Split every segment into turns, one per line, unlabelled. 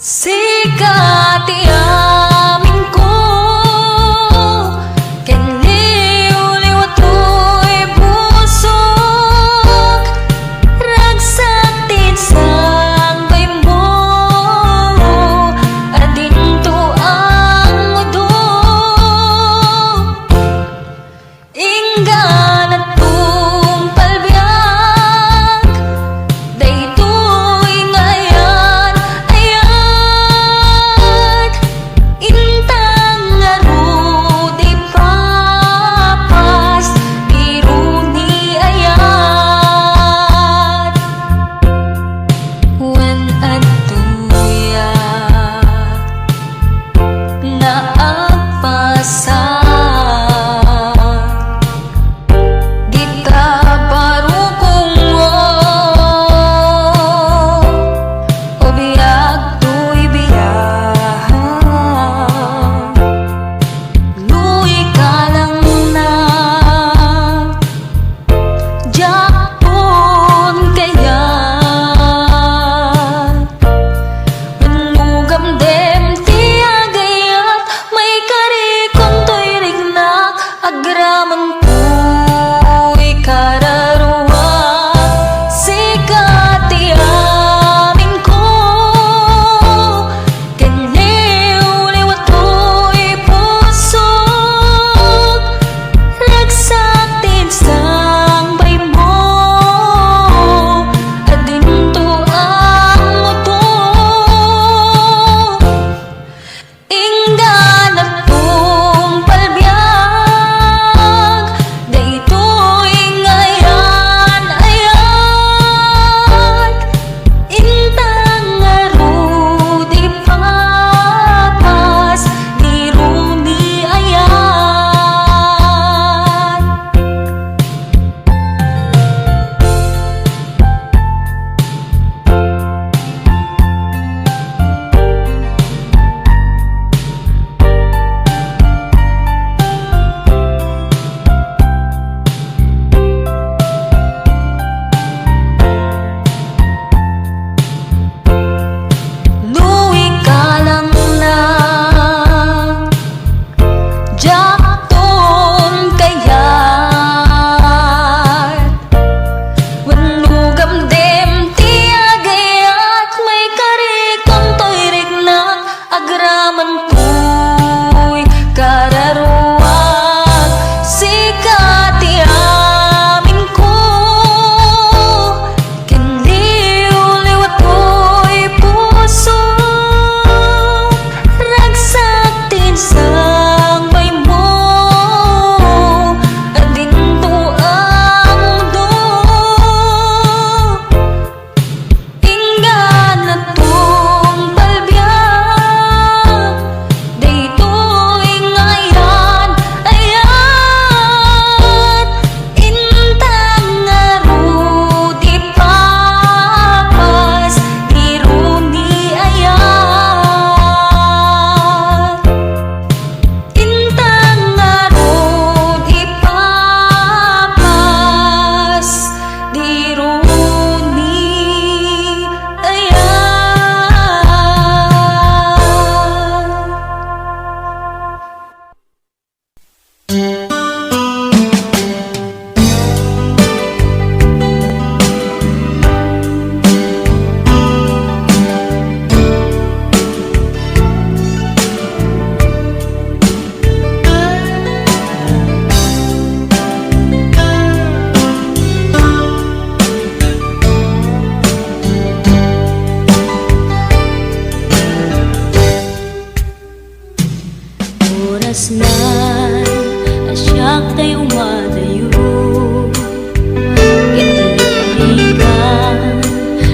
Sikat iamin ko ken liw-liwat ko'y pusok ragsatin sang bay mo adinto ang mudo inggan at tumpalbiag daytoy ngayan ayat intang ngarudi papas iruni ayat wen adtuya naagpasang Gita baru kungo o biag tuy biyahan luy ka lang na Japon kaya menugam dem tiagayat may karikon to'y rignak agraman ko'y kararuwa sikat iamin ko ken liw-liwat ko'y pusok ragsatin sang bay mo adinto ang mudo inggan at tumpalbiag daytoy ngayan ayat intang ngarudi papas iruni ayat luy ka lang na Japon kayat wenugam dem tiagayat may karikon to'y rignak agraman ko'y kararuwag sikat iamin ko ken liw-liwat ko'y pusok ragsatin sang bay mo adinto ang mudo inggan at tumpalbiag daytoy ngayan ayat intang ngarudi papas iruni ayat intang ngarudi papas diruni ayat oras na asyak tayo umadayo Kitiligan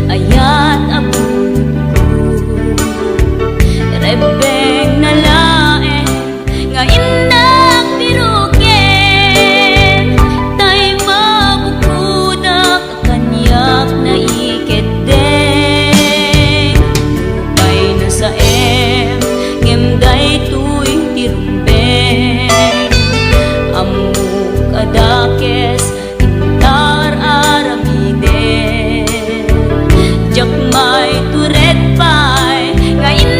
ayat abot ko rebeng na laeng nga inang biruken tay mabukudak kanyak na iketeng upay na sa ngem tuy tirumben amuk adakes intar aramiden jak may turet pay ngayon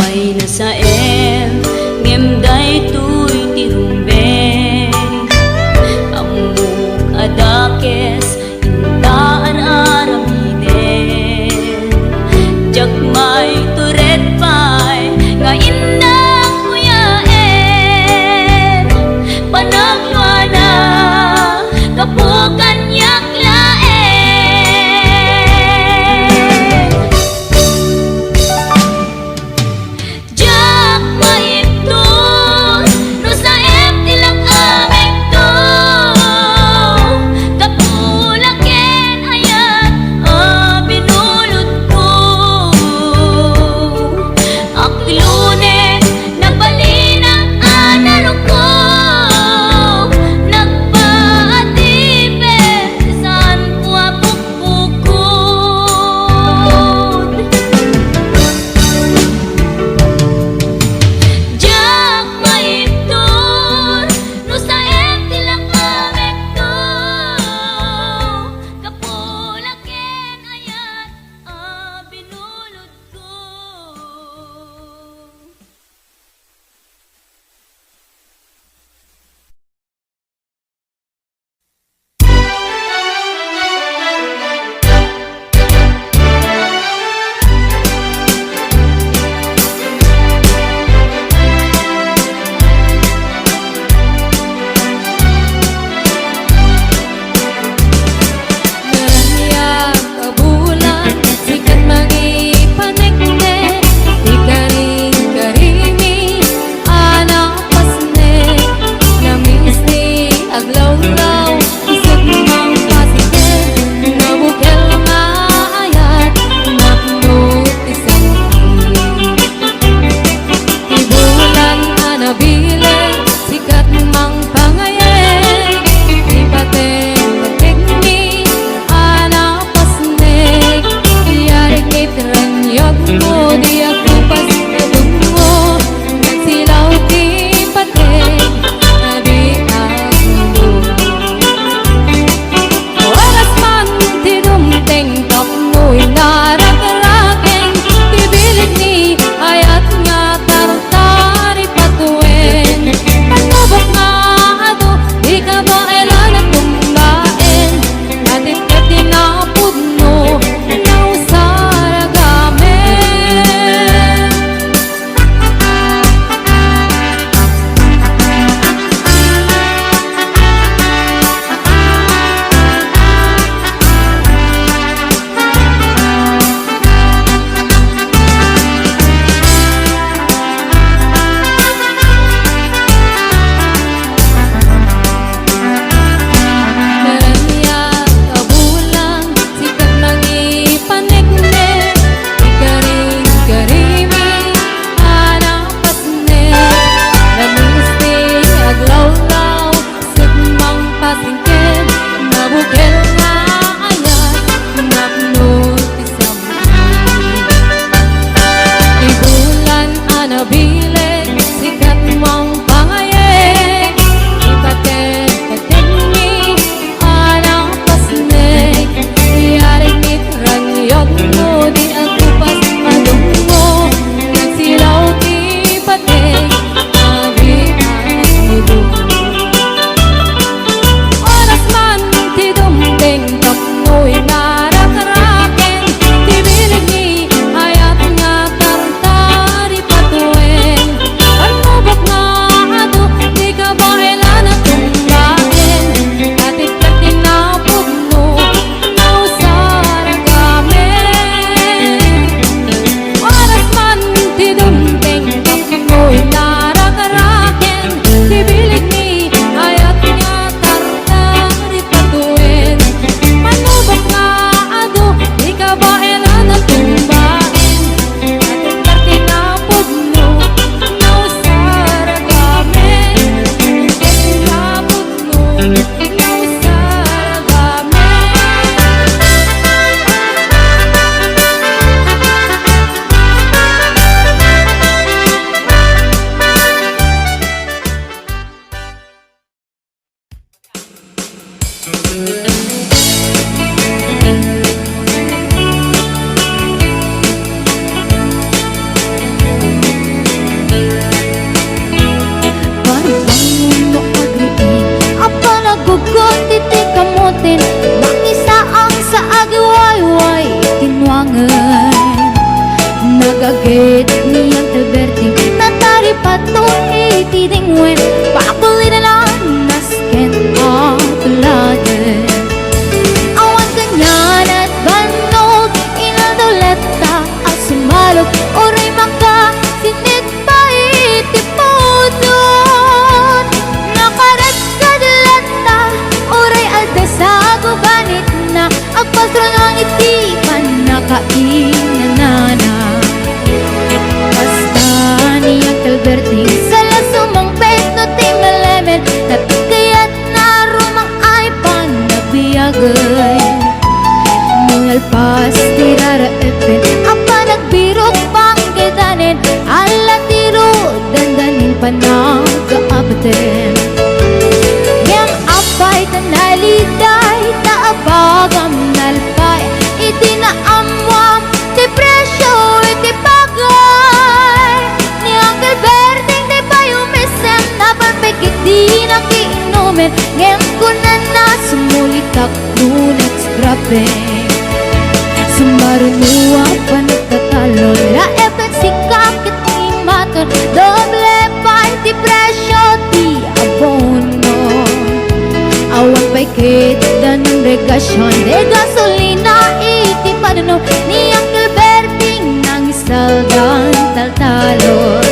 Lupay na sa ngem day tuy tirumbe Amuk adakes intaan aramiden Jagmay turet pay nga indang kuyaen Panagluana kapukan yaklaen Jak maipton no sa tilang aming to Kapulaken ayat binulod ko Aklune nagbalinang anarong ko Nagpaatipe saan ko apukpukod Jak maipton no sa tilang aming to Kapulaken ayat binulod ko
Naranya kabulan, sikat magipanekne Di karing-karimi, anak pasne Namis ni aglaw-law, isip mang pasike Nabukel nga ayat, napnot isang Ibulan anabile, sikat mang pangayen Di patek-patekni, anak pasnek Iyarik itranyag mo, di ako pasadong mo Nagsilaw di patek, na di ako Oras man ti dumteng tapnoy narak-raking Tibilig ni ayat nga tartari patuin Panubok nga ato, di ka ba kailan at tumbain Natit ka tinapod mo, nausaragamin Naranya kabulan, sikat magipanekne Di karing-karimi, anak pasne Namis ni aglaw-law, sigmang pasingken Nabukel nga ayat, napnot isang Ibulan anabile, sikat mang pangayen Ipatek-patekni, anak pasnek Iyarik itranyag mo, di ako pasadong mo Nagsilaw di patek, nabihan Oras man ti dumteng tapnoy narak-raken Tibilig ni ayat nga tartari patuin panagkaabatin. Yang apay tanaliday, taabagam nalpay, iti naamwam, ti presyo, iti bagay. Ni Uncle Berting, di pa yumisem, napanpikit di nakiinumin. Ngayon ko na sumulitak, ngunit scrapping. Sumarunuwa panagkatalon, laepet si kakit ni maton, doble pa ti presyo, ti abono. Awan pa'y kita ng regasyon, de gasolina, iti panuno, ni Uncle Berting nang isaldan taltalon.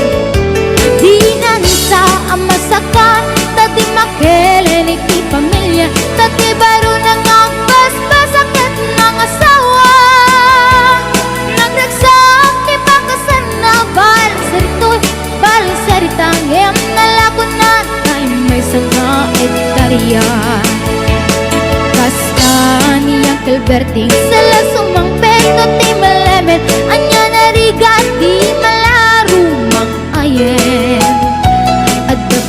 Di na nisa ang masakan, tati makelen iti pamilya, tati baro nang ang basbasakit ng asawa. Nagraksak ti pakasan na balasaritoy, balasaritang em nalakon na tayo may sanga ektarya. Kasta ni Uncle Berting sala sumangpek no ti malemen, anya narigat di malarumang ayen. Adap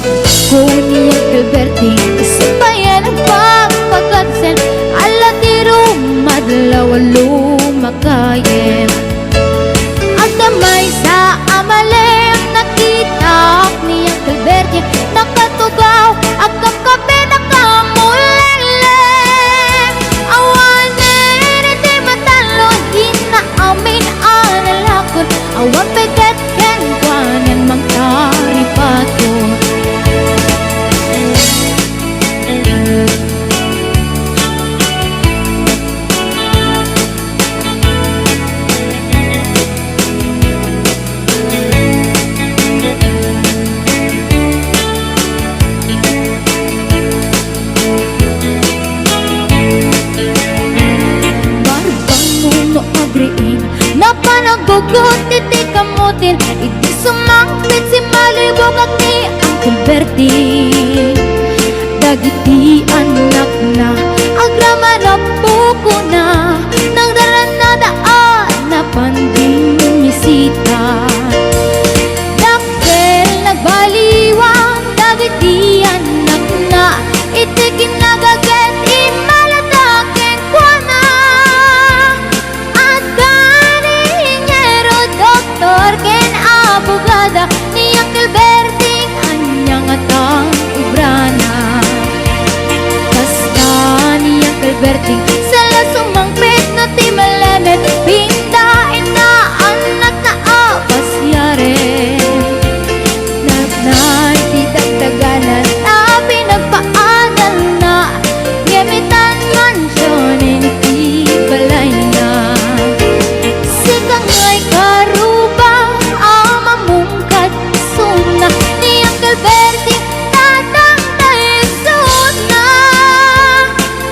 ko ni Uncle Berting isabayan ang pagpagkatsen, ala ti rumadlaw lumakayen. At damay sa amalem nakita ni Uncle Berting, nakatugaw agam kape nakamulelem. Awanen iti matalon, di na amin analakon, awan peget ken kwanen mangtaripaton. Napanagugot iti kamutin, iti sumangpit si malibog at ni Uncle Berting. Dagiti anak na agrama na puko na, nagdaran na daan na panding misita. Dakkel nagbaliwang, dagiti anak na iti kinagaget imalataken kwa na. Ken abogada ni Uncle Berting, anyang atang ubrana. Basta ni Uncle Berting sala sumangpit na ti malemet, pindain na anak na apas yaren. Nagnan ti dagdaganan na pinagpaagal na, gamitan mansyon iti balay na. Sikang ay karubang amamungkat suna ni Uncle Berting, tatang taisod na.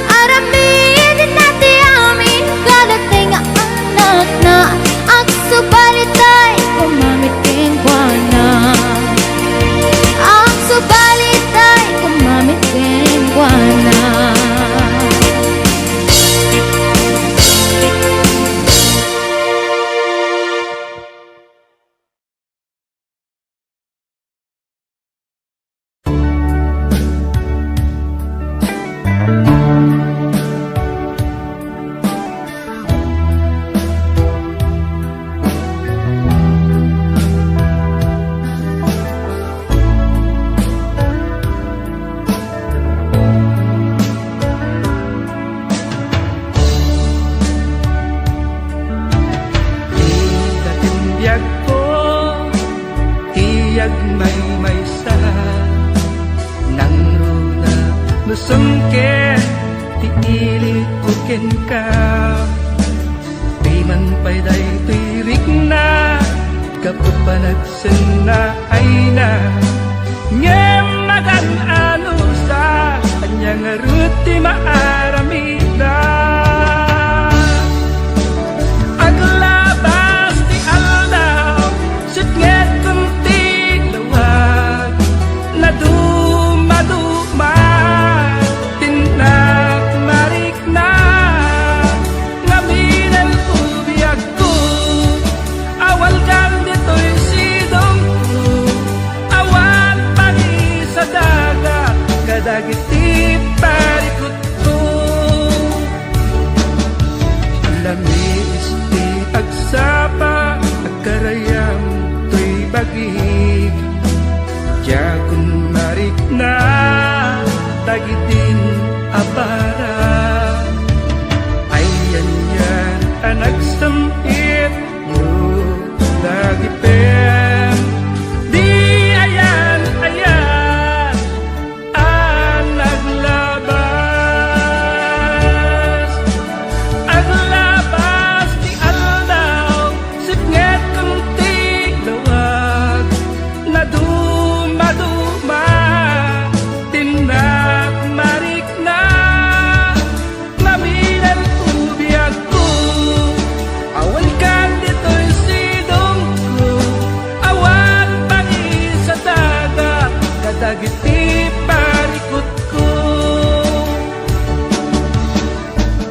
Aramin nati amin kadating anak na, at subalitay kumamiting buwana. Ang subalitay kumamiting buwana.
Sungkit ti ilit uken ka, di man pa'y day tirik na, kapag panagsin na ay na. Ngem magan anusa, kanyang ruti maaramida. Aglabas ti aldaw, sitnget kunti lawag, na dumaduma. Awal tinig Yakun marik na Tagitin abara Ayan yan anak sempit Lagi pen Di ayan ayan Anak labas Aglabas di aldaw Sipnget kunti lawag Naduma-duma Tinak marik na Maminan ubiyag ko Awal kan dito'y sidong ko Awan pangi sa dagat Kadagiti parikot ko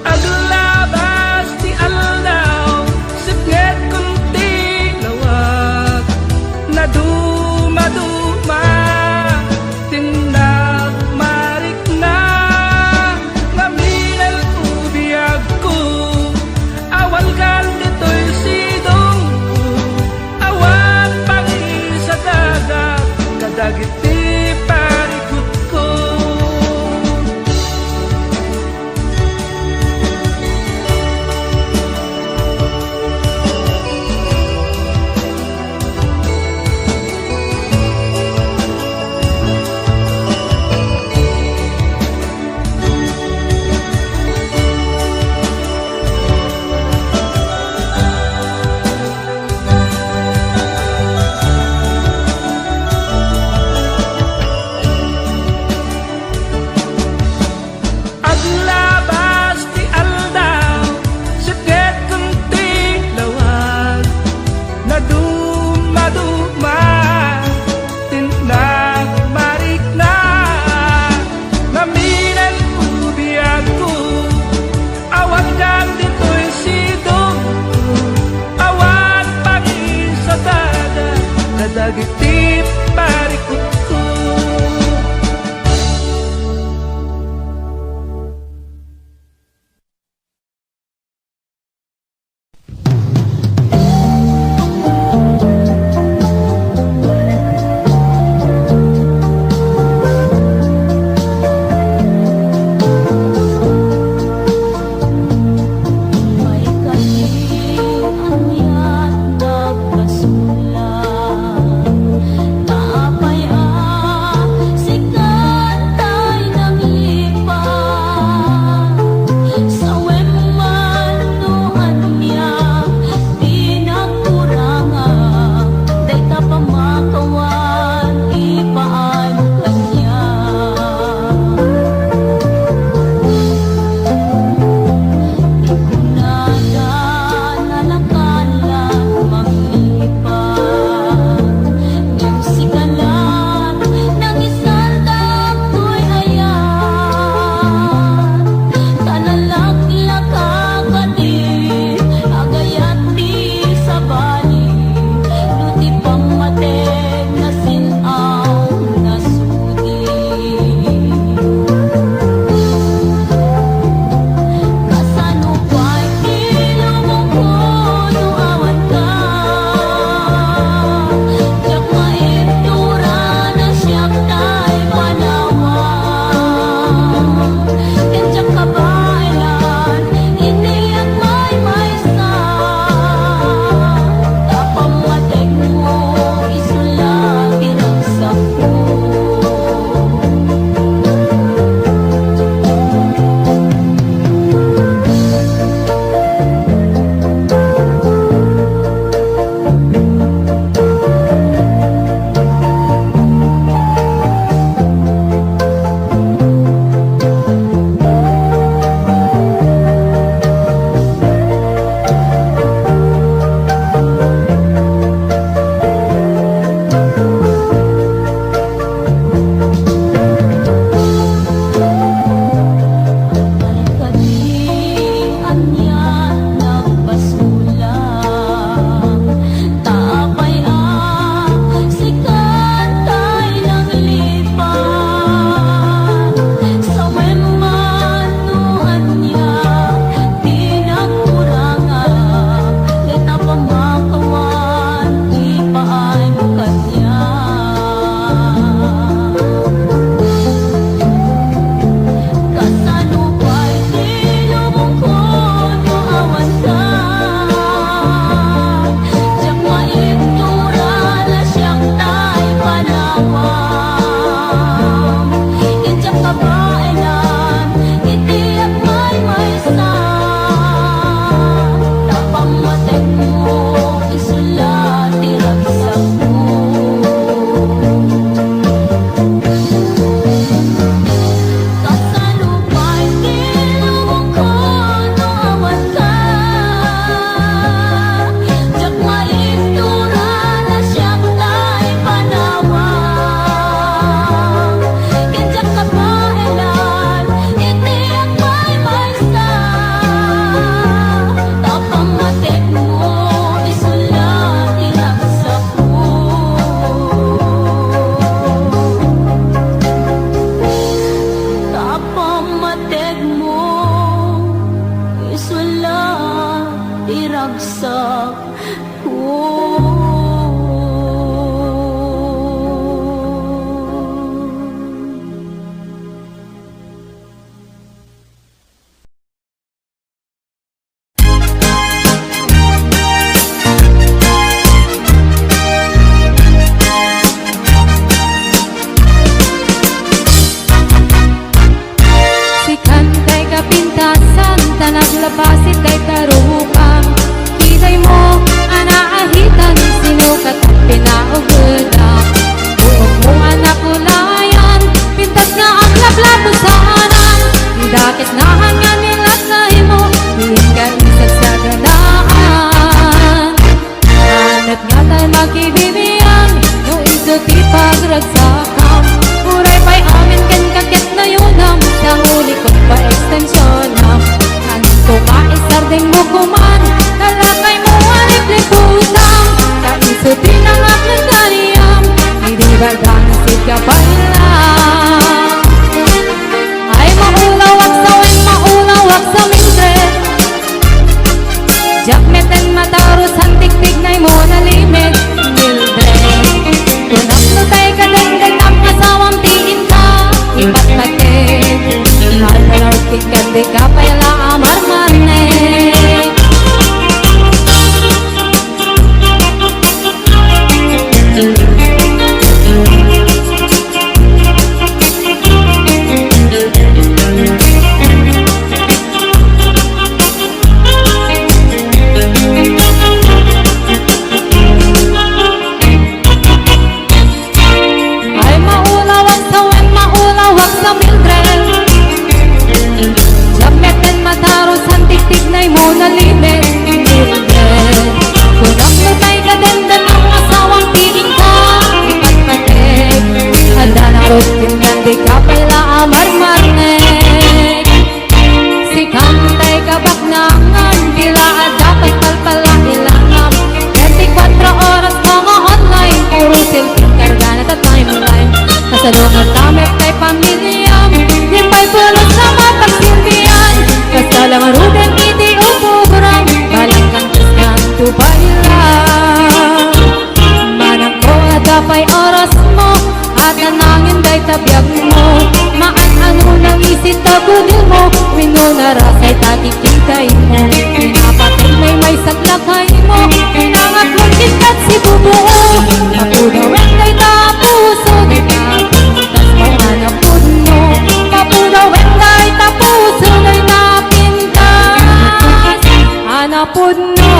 Aglabas di aldaw Sipnget kunti lawag Naduma-duma Tindak marik na Ngaminal ubiyag ko Awal kan dito'y sidong ko Awan pangi sa dagat Kadagiti parikot ko Aglabas di aldaw Sipnget kunti lawag Naduma-duma Tindak marik na Maminan ubiyag ko Awan kan dito'y sidong ko Awan pangi sa dagat Kadagiti parikot ko
May kasing ang yan nagkasulan
Sa lungat tamit kay pamilyam Di pa'y pulot sa matang silbihan Kasalang rudeng iti umugrang Balang kang kaskan tupailang Manang ko at apay oras mo At nanangin day tabiyag mo Maan-ano nang isit tabudil mo Winunarasay tatikitay mo Pinapatay may saglakay mo Pinangat mong kiskat si bubuo Kapudawin day tapuso day tapintas mo hanapod mo Kapudawin day tapuso day tapintas hanapod mo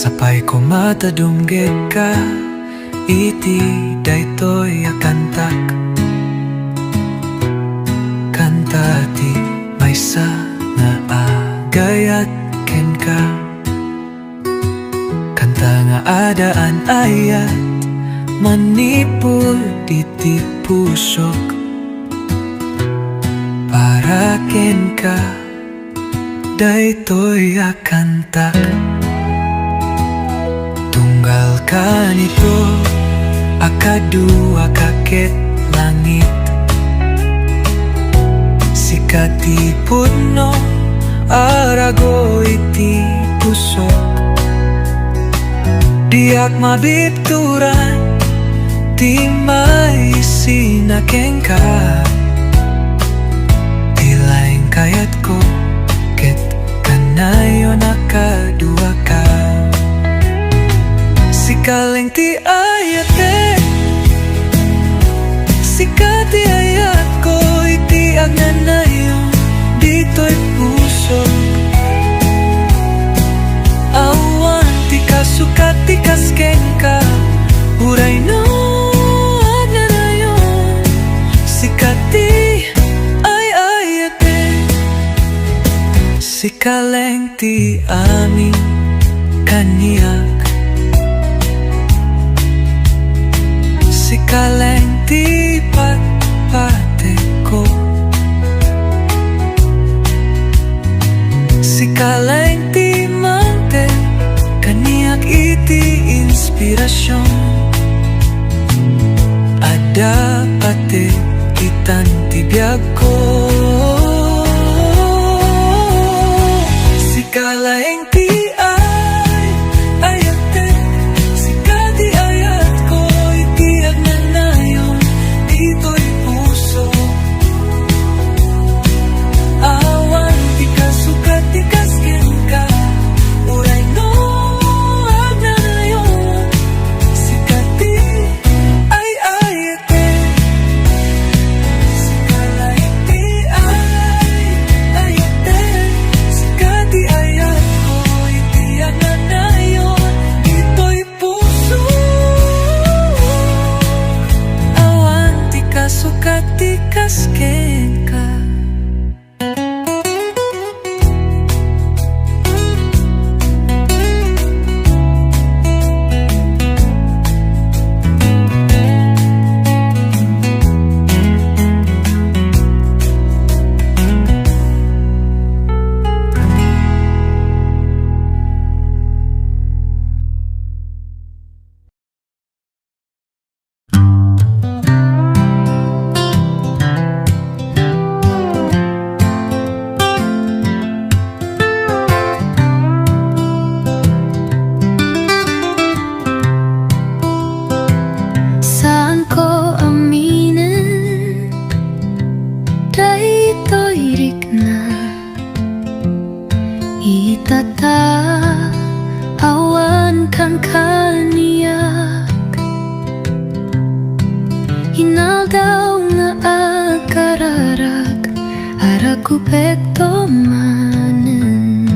Sapay ko matadunggit ka iti daytoy akantak Kanta ti maysa nga agayat ken ka Kanta nga adaan ayat manipul iti pusok Para ken ka daytoy akantak Tunggal ka nito akadua kaket langit Sikati puno arago iti pusok Diak mabipturan ti may sinakeng ka Tilaing kayat ko ket kanayo nakadua ka Sikaling ti ayate Sikati ayat ko iti agnanayon dito'y puso Awan ti kasukat ti kasken ka Uray no agnanayon Sikati ay ayate Sikaleng ti aming kaniyak Sikaleng ti patpate ko Sikaleng ti mante Kaniyak iti inspirasyon Ada pati itan ti biyag ko Sikaleng ti ayate Sikati ayat ko iti agnanayon dito'y puso Awan ti kasukat ti kasken ka Uray no agnanayon Sikati ay ayate Sikaleng ti ayate Sikati ayat ko iti agnanayon dito'y puso Awan ti kasukat ti kasken ka
Saan ko aminin Dayto'y rikna Itata awan kan kaniyak Hinaldaw nga akararag Aragupekto manen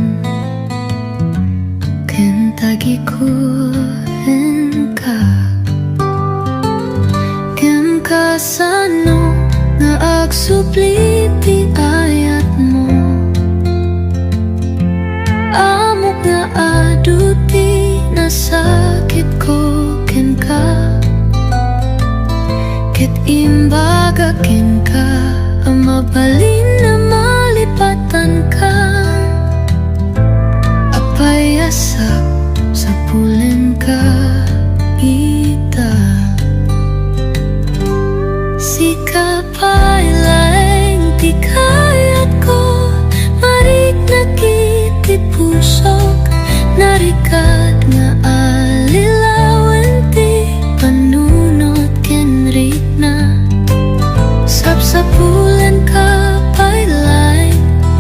Kentagi ko ka Ken kasano nga agsupliti ayat mo Amok nga imbaga ken ka, ang mabalin na malipatan ka, apayasap sa pulen ka ita. Sikapay laeng ti kayat ko, marik nakiti pusok, narikat nga alilawan ti panunot ken rikna. Sapsapulan ka pailay,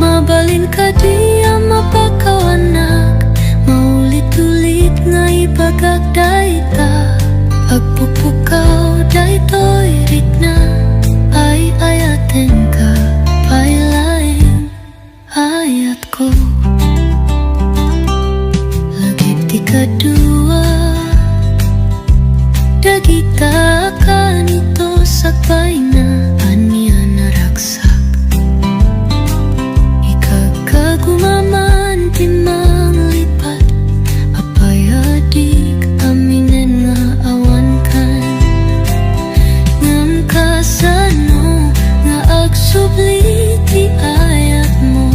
mabalin ka di ang mapakawanak, maulit-ulit nga ipagagday ta, pagpupukaw daytoy rikna. Ay ayaten ka pailaing ayat ko, lagip ti kadua, dagita ka nito sakbay na anya naraksak. Ikagkagumaman ti manglipat, apayadik aminen nga awan kan, ngam kasano nga agsubli ti ayat mo.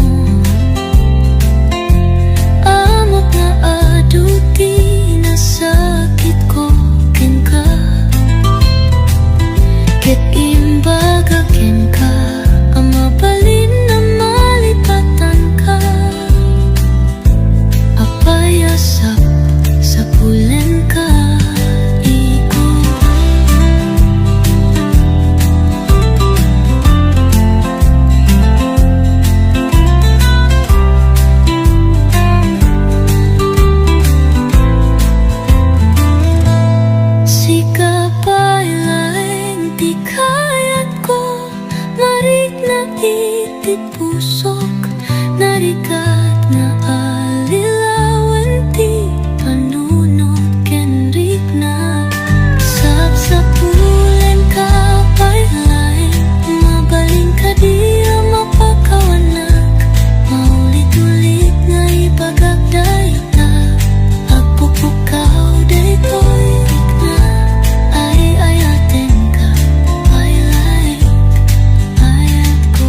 Amok nga adu ti nasakit ko ken ka, ket imbaga ken ka, ang mabalin na malipatan ka, apayasap sa pulen ka iko. Sikapay laeng di kayat ko, marik na itit pusok, narikat nga alilawan ti panunot ken rikna. Sapsapulen ka pailaing, mabalin ka di ang mapakawanak, maulit-ulit nga ipagagday ta, agpupukaw daytoy rikna. Ay ayaten ka pailaing ayat ko.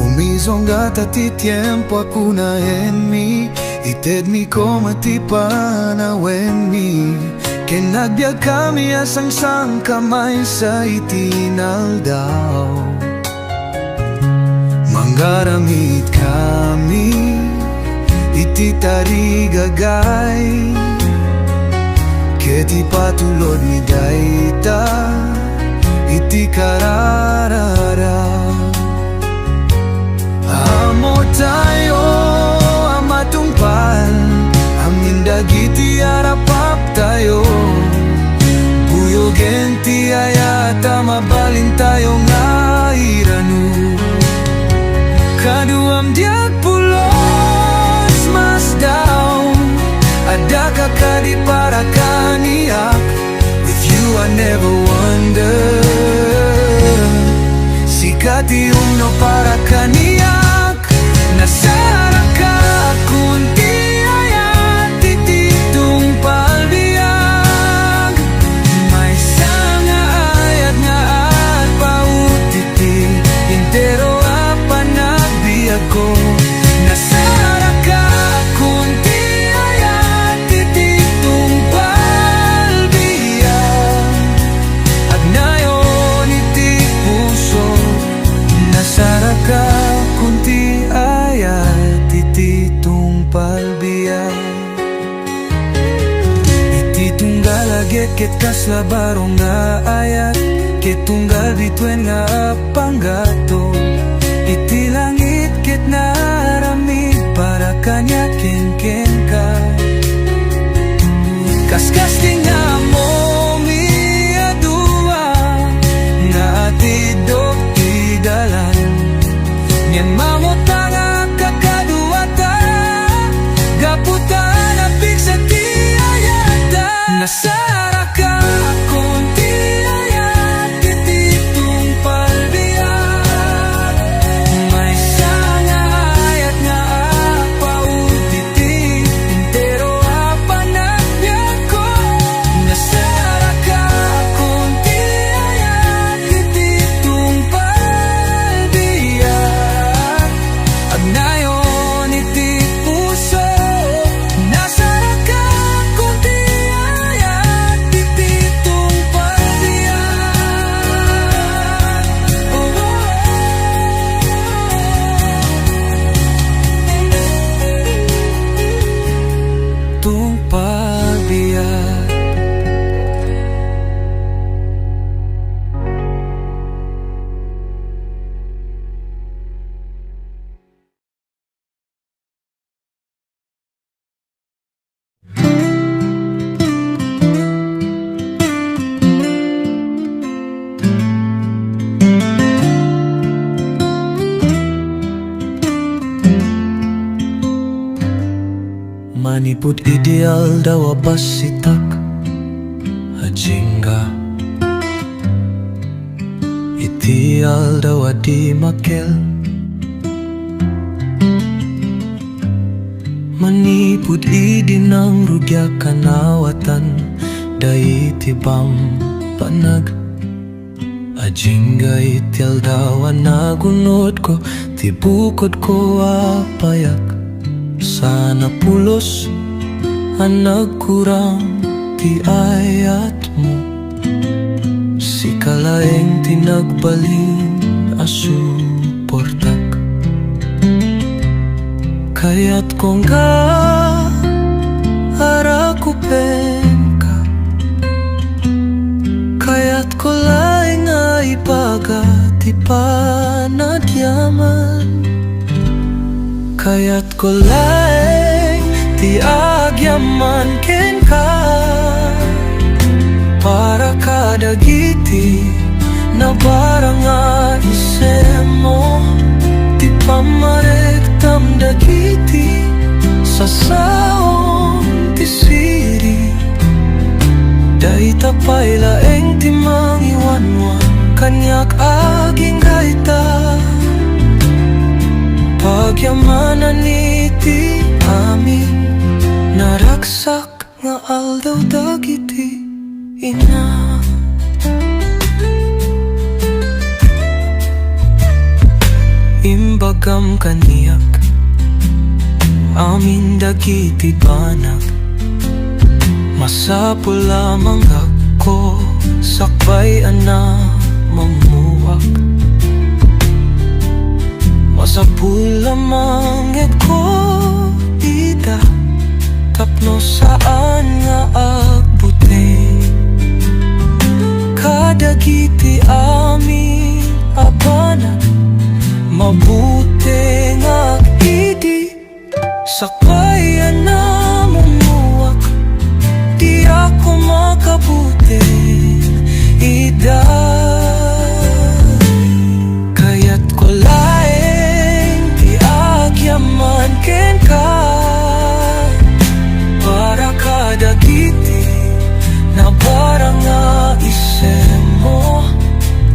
Umizongata ti tiempo akuna en mi, ited mi como ti panawen mi, ken nagbiag kami asang sang kamay sa itinaldaw. Manggaramit kami iti tarigagay, ket ipatulod mi dayta iti kararara. Amo tayo amatungpal, amin dagiti arapap tayo, buyogen ti ayata mabalin tayo nga iranu. Kaduam diag pulos mas down, ada kakadi para kaniak, with you I never wonder. Sikati uno para kaniak, nasara ka kunti ayat tititong palbiag. May sanga ayat nga at pautiti, intero apa nagbiag ko. Nasara ka kunti ayat tititong palbiag, agnayon iti puso. Nasara ka kunti ayat ititong palbiag, ititunggal agit ket kaslabarong nga ayat, ket tunggal bituen nga panggato, iti langit ket naramid para kanya ken ka. Kaskas ti nga mo mi Nasaraka konti ayat ititong palbiyak may sangay at nga pautiti intero apanagbiag ko. Nasaraka konti ayat ititong palbiyak agnayon iti puso. Nasaraka konti ayat ititong palbiyak. Tung palbiyak. Manipud ideal daw abasitak ajinga ideal daw adi makel manipud idinang rugya kanawatan dai tibam panag ajinga itial daw nagunod ko tibukod ko apayak. Sana pulos ang nagkurang ti ayat mo si kalaeng tinagbalin asuportak kaya't kong ka arakupen ka kaya't ko laing ay pagati panadyaman kaya't ko laing ti agyaman ken ka para kadagiti na baranga isem mo ti pamarektam dagiti sa saong ti siri day tapay laeng ti mangiwanwan kanyak aging kaita pagyamanan iti amin naraksak nga aldaw dagiti ina. Imbagam kaniyak amin dagiti banag masapul lamang ako sakbay ana mamuwak masapul lamang ko ida tapno saan nga agbuti kadagiti amin abanag mabuti nga idi sakbayan na mumuwak di ako makabuti ida kaya't ko laeng di agyaman ken ka para kadagiti na parang nga isem mo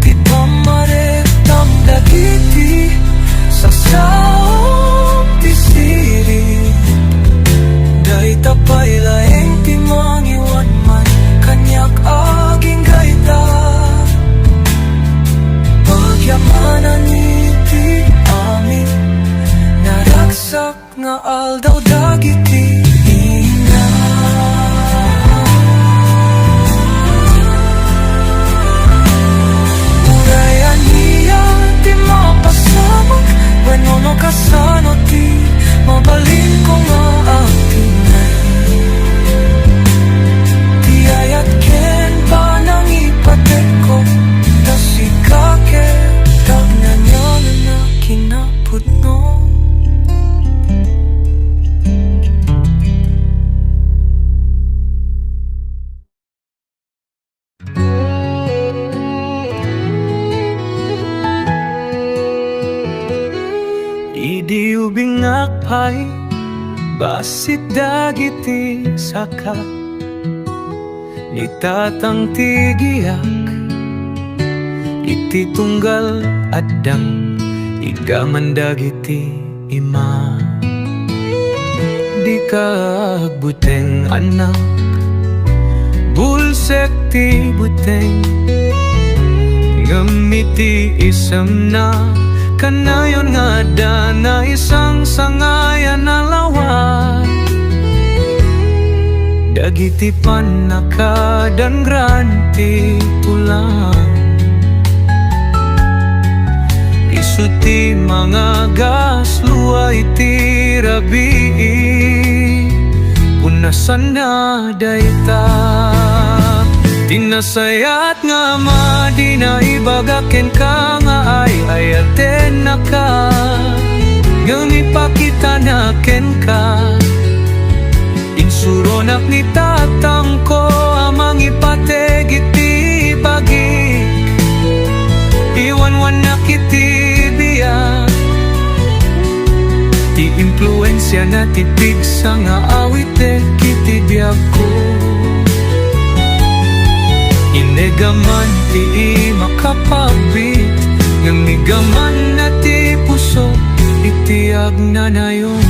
di pamarektam dagiti sa saong ti siri day tapay laeng ti mangiwan man kanyak aging gaita pagyamanan iti amin naraksak nga aldaw dagiti ina. Urayan niya ti mapasamag wenno no kasano ti mabalin ko nga agtinay ti ayat ken pa nang ipatek ko si kake tagnan niya na kinapudno. Idi ubing akpay basit dagiti saka Itatang tigiyak iti tunggal addang igamandag iti ima. Di kagbuteng anak bulsek ti buteng ngamiti isam na kanayon nga da na isang sangayan na lawan. Dagiti panakadan granti tulang isuti mga gas luay ti rabi punasan na dayta. Tinasayat nga di na ibagaken ka nga ay ayaten na ka ngam ipakita na ken ka. Insuronak ni tatang ko amang ipateg iti bagi iwan-wan na kiti biyak. Ti impluensya na tipig sa nga awite kiti biyak ko. Inegaman ti makapabit ngamigaman na ti puso iti agnanayon.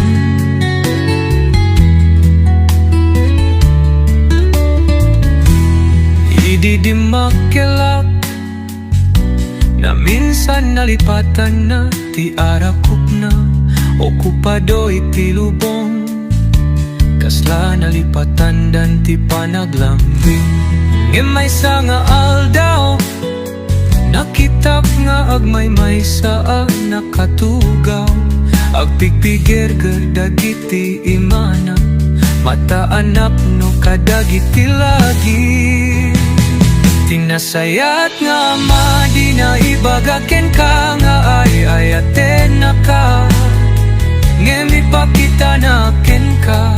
Di makelak na minsan nalipatan na ti arakop na okupado iti lubong kasla nalipatan dan ti panaglambing. Ngem sa nga aldaw nakitak nga agmay sa nakatugaw agpigpigir dagiti imana mataanap no kadagiti lagi. Tinasayat nga di na ibagaken ka nga ay ayaten na ka ngem ipakita na ken ka.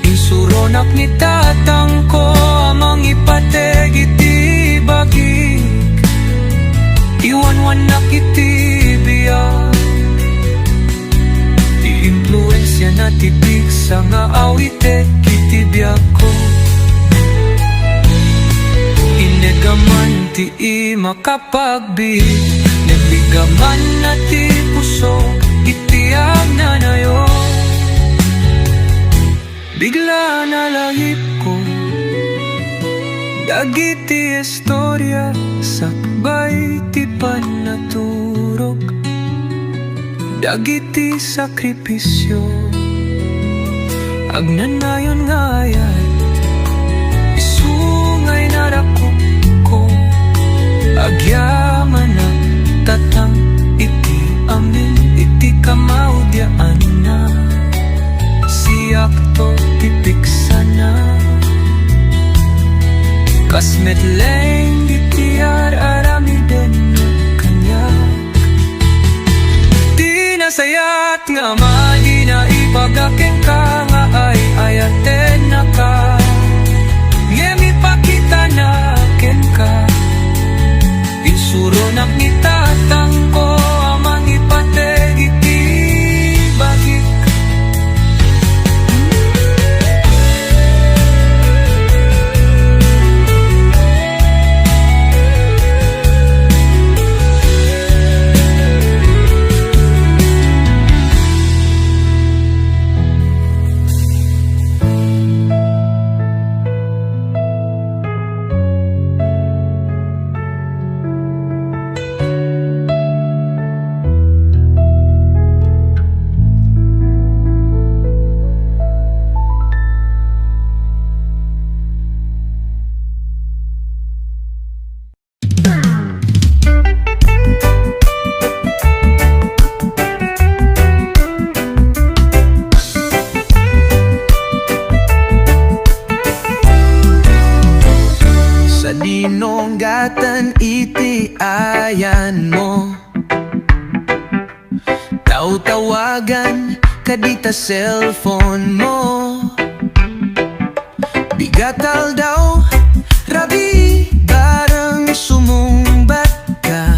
Insuronak ni tatang ko amang ipateg iti bagik iwan-wan na kiti biyak. Ti impluensya na tipig sa nga awite kiti biyak ko. Inegaman ti makapagbit nebigaman na ti puso iti agnanayon. Bigla nalahip ko dagiti istorya sakbay ti panaturok dagiti sakripisyo agnanayon nga ayat isungay narakop ko agyaman na tatang iti amin iti kamaudyaan na siyak to tipik sana kasmet leng iti aramiden kanyak. Di nasayat nga di na ibagaken ka nga ay ayaten na ka ngem ipakita na ken ka. Insuronak ni tatang ko amang ipateg iti bagik. Dinonggatan iti ayan mo taw-tawagan kadita cellphone mo bigatal daw rabi barang sumumbat ka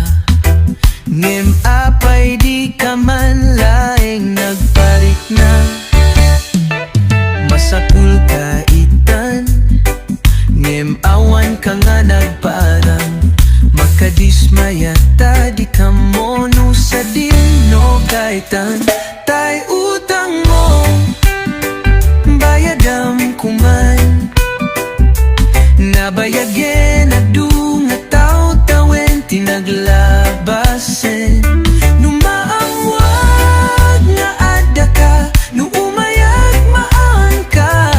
ngem apay di ka man laeng nagparik na masakul ka itan dismayata di kamo no sa dino kaitan tay utang mo bayadam kuman nabayagin na dunga tao tawen tinaglabasin numaangwag nga adda ka no umayag maan ka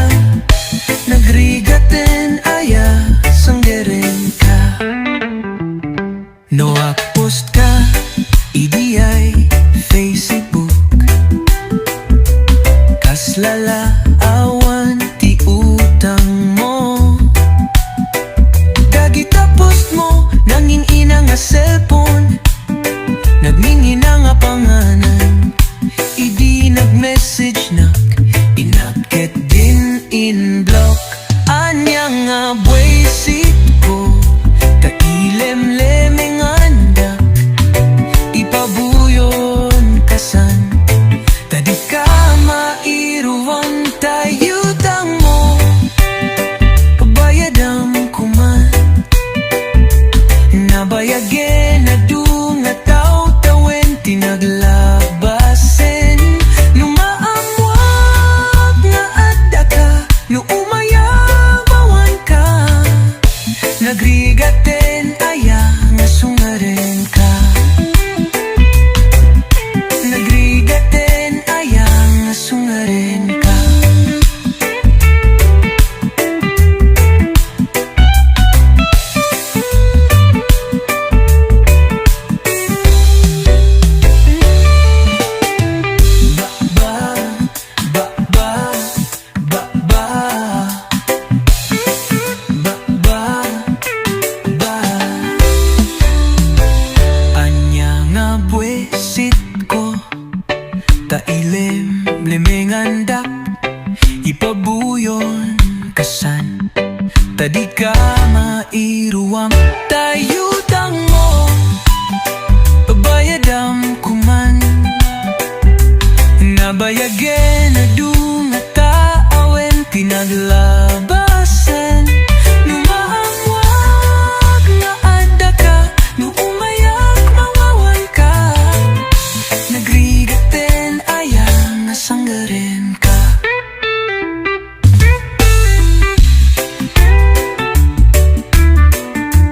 nagrigaten aya sanggerin ka no post ka IDI Facebook kaslala awan ti utang mo dagita post mo nanging ina nga cellphone nagmingina nga panganan idi nag-message nak inaket din in block anya nga buwisit ko kailem-lemeng andak ipabuyon kasan tadi ka mairuwan tayo tang mo pabayadam kuman nabayagin na dunga tao tawen tinaglabasin numaamwag nga adda ka no umayabawan ka nagrigaten aya nga sungaren ka nagrigaten aya nga sungaren ka Liming-andak ipabuyon kasan tadi ka mairuwam tayo tang mo pabayadam kuman nabayagin